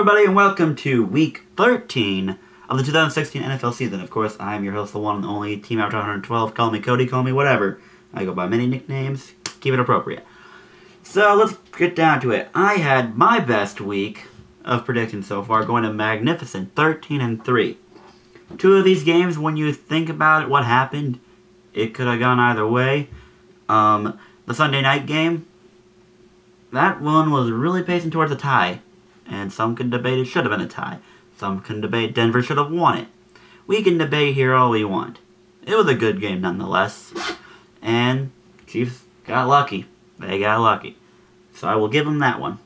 everybody, and welcome to Week 13 of the 2016 NFL season. Of course, I am your host, the one and only Team Avatar 112. Call me Cody, call me whatever. I go by many nicknames. Keep it appropriate. So, let's get down to it. I had my best week of predictions so far, going a magnificent 13-3. Two of these games, when you think about it, what happened, it could have gone either way. The Sunday night game, that one was really pacing towards a tie. And some could debate it should have been a tie. Some can debate Denver should have won it. We can debate here all we want. It was a good game nonetheless. And Chiefs got lucky. They got lucky. So I will give them that one.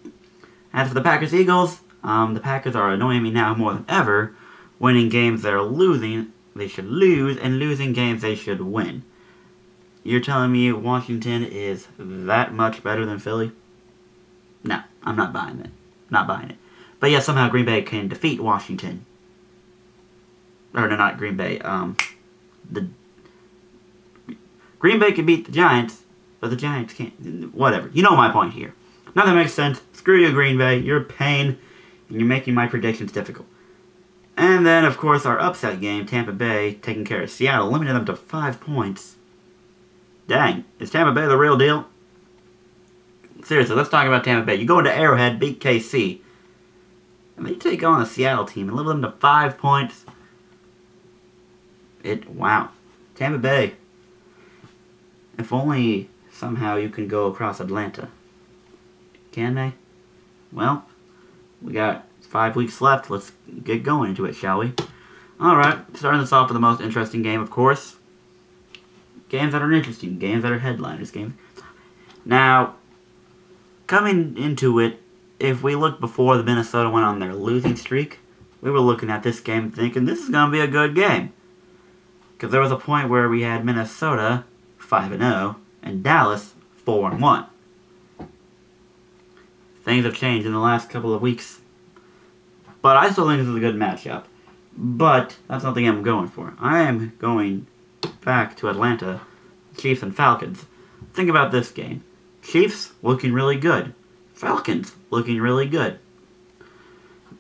As for the Packers-Eagles, the Packers are annoying me now more than ever. Winning games they're losing, they should lose, and losing games they should win. You're telling me Washington is that much better than Philly? No, I'm not buying it. Not buying it. But yeah, somehow Green Bay can defeat Washington. Or no, not Green Bay. The Green Bay can beat the Giants, but the Giants can't. Whatever. You know my point here. Nothing makes sense. Screw you, Green Bay. You're a pain, and you're making my predictions difficult. And then, of course, our upset game, Tampa Bay, taking care of Seattle, limiting them to 5 points. Dang. Is Tampa Bay the real deal? Seriously, let's talk about Tampa Bay. You go into Arrowhead, beat KC, and they take on a Seattle team and limit them to 5 points. Wow. Tampa Bay. If only somehow you can go across Atlanta. Can they? Well, we got 5 weeks left. Let's get going into it, shall we? Alright, starting this off with the most interesting game, of course. Games that are interesting. Games that are headliners. Games. Now, coming into it, if we look before the Minnesota went on their losing streak, we were looking at this game thinking this is going to be a good game. Because there was a point where we had Minnesota 5-0 and Dallas 4-1. Things have changed in the last couple of weeks. But I still think this is a good matchup. But that's not the game I'm going for. I am going back to Atlanta, Chiefs and Falcons. Think about this game. Chiefs looking really good. Falcons looking really good.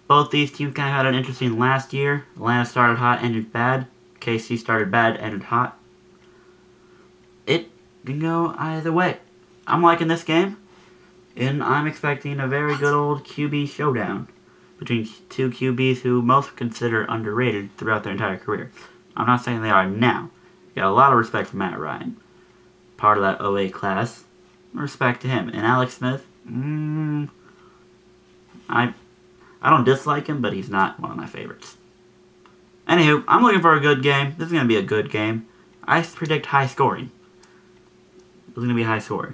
Both these teams kind of had an interesting last year. Atlanta started hot, ended bad. KC started bad, ended hot. It can go either way. I'm liking this game, and I'm expecting a very good old QB showdown between two QBs who most consider underrated throughout their entire career. I'm not saying they are now. Got a lot of respect for Matt Ryan. Part of that OA class. Respect to him. And Alex Smith, I don't dislike him, but he's not one of my favorites. Anywho, I'm looking for a good game. This is going to be a good game. I predict high scoring. It's going to be high scoring.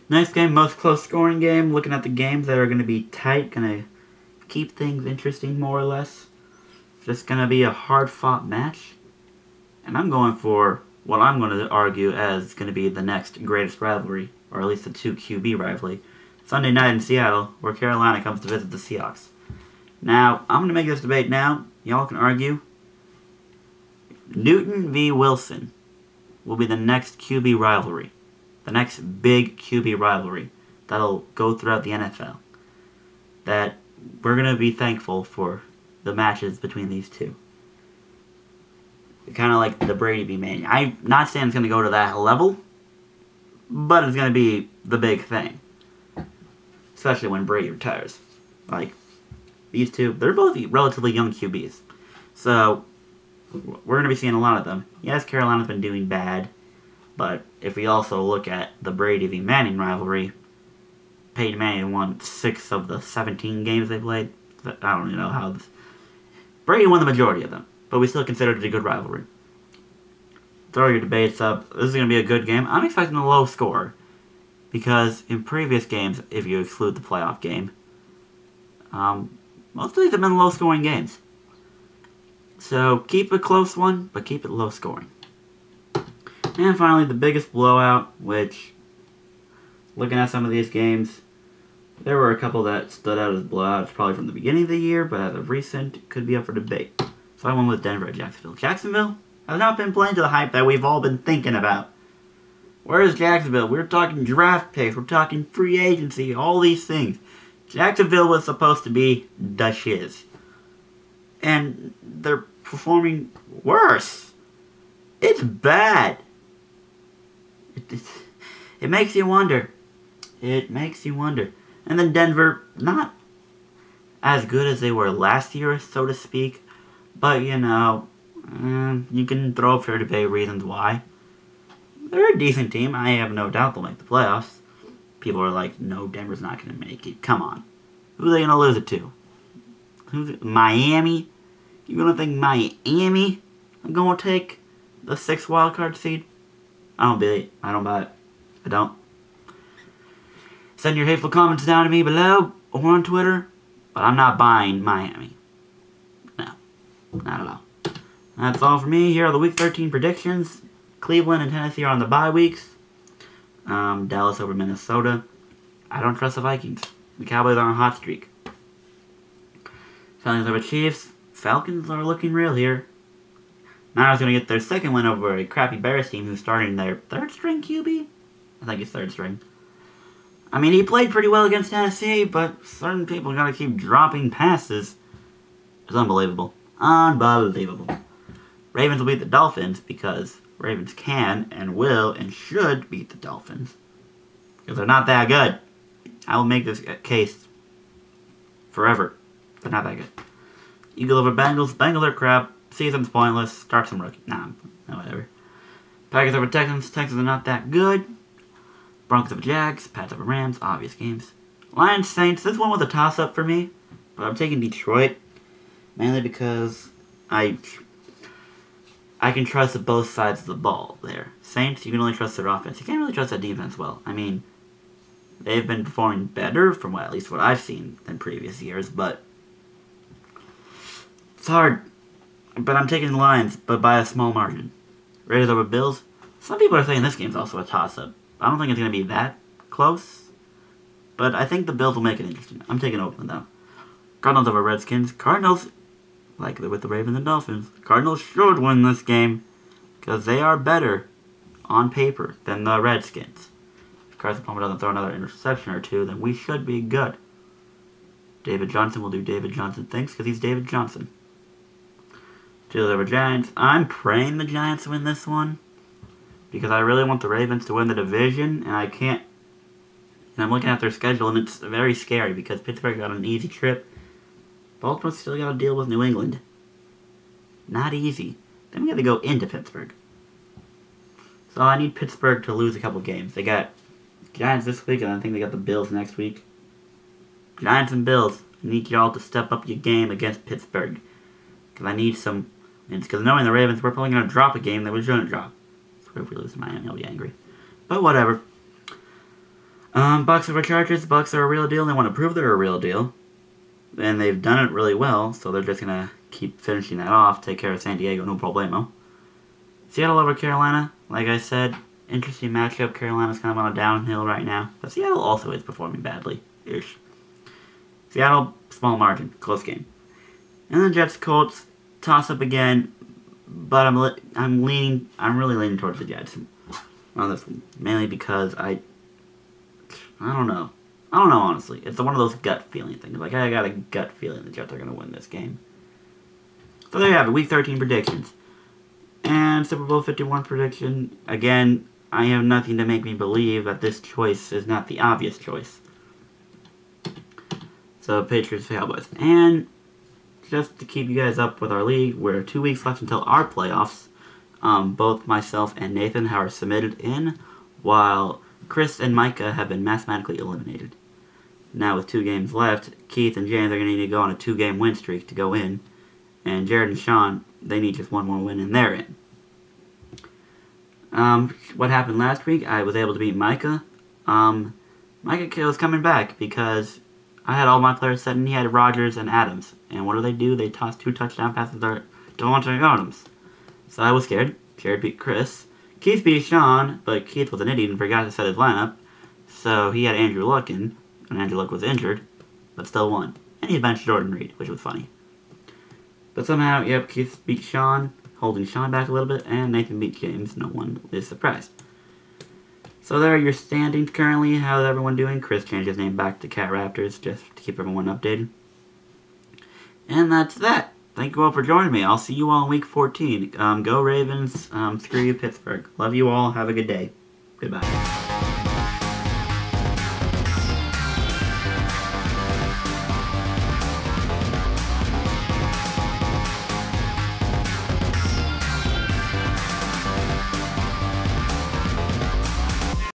Next game, most close scoring game. Looking at the games that are going to be tight. Going to keep things interesting, more or less. Just going to be a hard-fought match. And I'm going for what I'm going to argue as going to be the next greatest rivalry, or at least the 2 QB rivalry, Sunday night in Seattle, where Carolina comes to visit the Seahawks. Now, I'm going to make this debate now. Y'all can argue. Newton v. Wilson will be the next QB rivalry, the next big QB rivalry that'll go throughout the NFL. That we're going to be thankful for the matches between these two. Kind of like the Brady v. Manning. I'm not saying it's going to go to that level, but it's going to be the big thing. Especially when Brady retires. Like, these two, they're both relatively young QBs. So, we're going to be seeing a lot of them. Yes, Carolina's been doing bad, but if we also look at the Brady v. Manning rivalry, Peyton Manning won 6 of the 17 games they played. I don't even know how this... Brady won the majority of them. But we still consider it a good rivalry. Throw your debates up. This is going to be a good game. I'm expecting a low score. Because in previous games, if you exclude the playoff game, most of these have been low-scoring games. So keep a close one, but keep it low-scoring. And finally, the biggest blowout, which, looking at some of these games, there were a couple that stood out as blowouts probably from the beginning of the year, but as of recent, it could be up for debate. So I went with Denver at Jacksonville. Jacksonville has not been playing to the hype that we've all been thinking about. Where is Jacksonville? We're talking draft picks. We're talking free agency. All these things. Jacksonville was supposed to be the shiz. And they're performing worse. It's bad. It makes you wonder. It makes you wonder. And then Denver, not as good as they were last year, so to speak. But, you know, you can throw up fair debate reasons why. They're a decent team. I have no doubt they'll make the playoffs. People are like, no, Denver's not going to make it. Come on. Who are they going to lose it to? Miami? You going to think Miami are going to take the 6th wildcard seed? I don't buy it. I don't buy it. I don't. Send your hateful comments down to me below or on Twitter. But I'm not buying Miami. No. Not at all. That's all for me. Here are the Week 13 predictions. Cleveland and Tennessee are on the bye weeks. Dallas over Minnesota. I don't trust the Vikings. The Cowboys are on a hot streak. Falcons over Chiefs. Falcons are looking real here. Niners going to get their 2nd win over a crappy Bears team who's starting their 3rd string QB. I think he's 3rd string. I mean, he played pretty well against Tennessee, but certain people got to keep dropping passes. It's unbelievable. Unbelievable. Ravens will beat the Dolphins because Ravens can and will and should beat the Dolphins. Because they're not that good. I will make this case forever. They're not that good. Eagles over Bengals. Bengals are crap. Season's pointless. Start some rookie. Nah, whatever. Packers over Texans. Texans are not that good. Broncos over Jags. Pats over Rams. Obvious games. Lions Saints. This one was a toss-up for me. But I'm taking Detroit. Mainly because I can trust both sides of the ball there. Saints, you can only trust their offense. You can't really trust that defense well. I mean, they've been performing better from at least what I've seen than previous years, but it's hard. But I'm taking the Lions, but by a small margin. Raiders over Bills. Some people are saying this game's also a toss-up. I don't think it's going to be that close, but I think the Bills will make it interesting. I'm taking Oakland, though. Cardinals over Redskins. Cardinals, like with the Ravens and Dolphins, Cardinals should win this game because they are better on paper than the Redskins. If Carson Palmer doesn't throw another interception or two, then we should be good. David Johnson will do David Johnson things because he's David Johnson. Steelers over Giants. I'm praying the Giants win this one because I really want the Ravens to win the division, and I can't. And I'm looking at their schedule, and it's very scary because Pittsburgh got an easy trip. Baltimore's still got to deal with New England. Not easy. Then we got to go into Pittsburgh. So I need Pittsburgh to lose a couple games. They got Giants this week, and I think they got the Bills next week. Giants and Bills, I need y'all to step up your game against Pittsburgh. Because I need some. Because knowing the Ravens, we're probably going to drop a game that we shouldn't drop. So if we lose to Miami, I'll be angry. But whatever. Bucks over Chargers. Bucks are a real deal. They want to prove they're a real deal. And they've done it really well, so they're just going to keep finishing that off. Take care of San Diego, no problemo. Seattle over Carolina. Like I said, interesting matchup. Carolina's kind of on a downhill right now. But Seattle also is performing badly-ish. Seattle, small margin. Close game. And then Jets, Colts, toss-up again. But I'm really leaning towards the Jets on this one. Mainly because I don't know. I don't know, honestly. It's one of those gut feeling things. Like, I got a gut feeling the Jets are going to win this game. So there you have it. Week 13 predictions. And Super Bowl 51 prediction. Again, I have nothing to make me believe that this choice is not the obvious choice. So, Patriots, Cowboys. And just to keep you guys up with our league, we're 2 weeks left until our playoffs. Both myself and Nathan are submitted in, while Chris and Micah have been mathematically eliminated. Now with 2 games left, Keith and James are going to need to go on a 2-game win streak to go in. And Jared and Sean, they need just one more win and they're in. What happened last week, I was able to beat Micah. Micah was coming back because I had all my players set and he had Rodgers and Adams. And what do? They tossed 2 touchdown passes to Devontae Adams. So I was scared. Jared beat Chris. Keith beat Sean, but Keith was an idiot and forgot to set his lineup. So he had Andrew Luck in, and Andrew Luck was injured, but still won. And he benched Jordan Reed, which was funny. But somehow, yep, Keith beat Sean, holding Sean back a little bit, and Nathan beat James. No one is surprised. So there are your standings currently. How's everyone doing? Chris changed his name back to Cat Raptors just to keep everyone updated. And that's that. Thank you all for joining me. I'll see you all in Week 14. Go Ravens. Screw you, Pittsburgh. Love you all. Have a good day. Goodbye.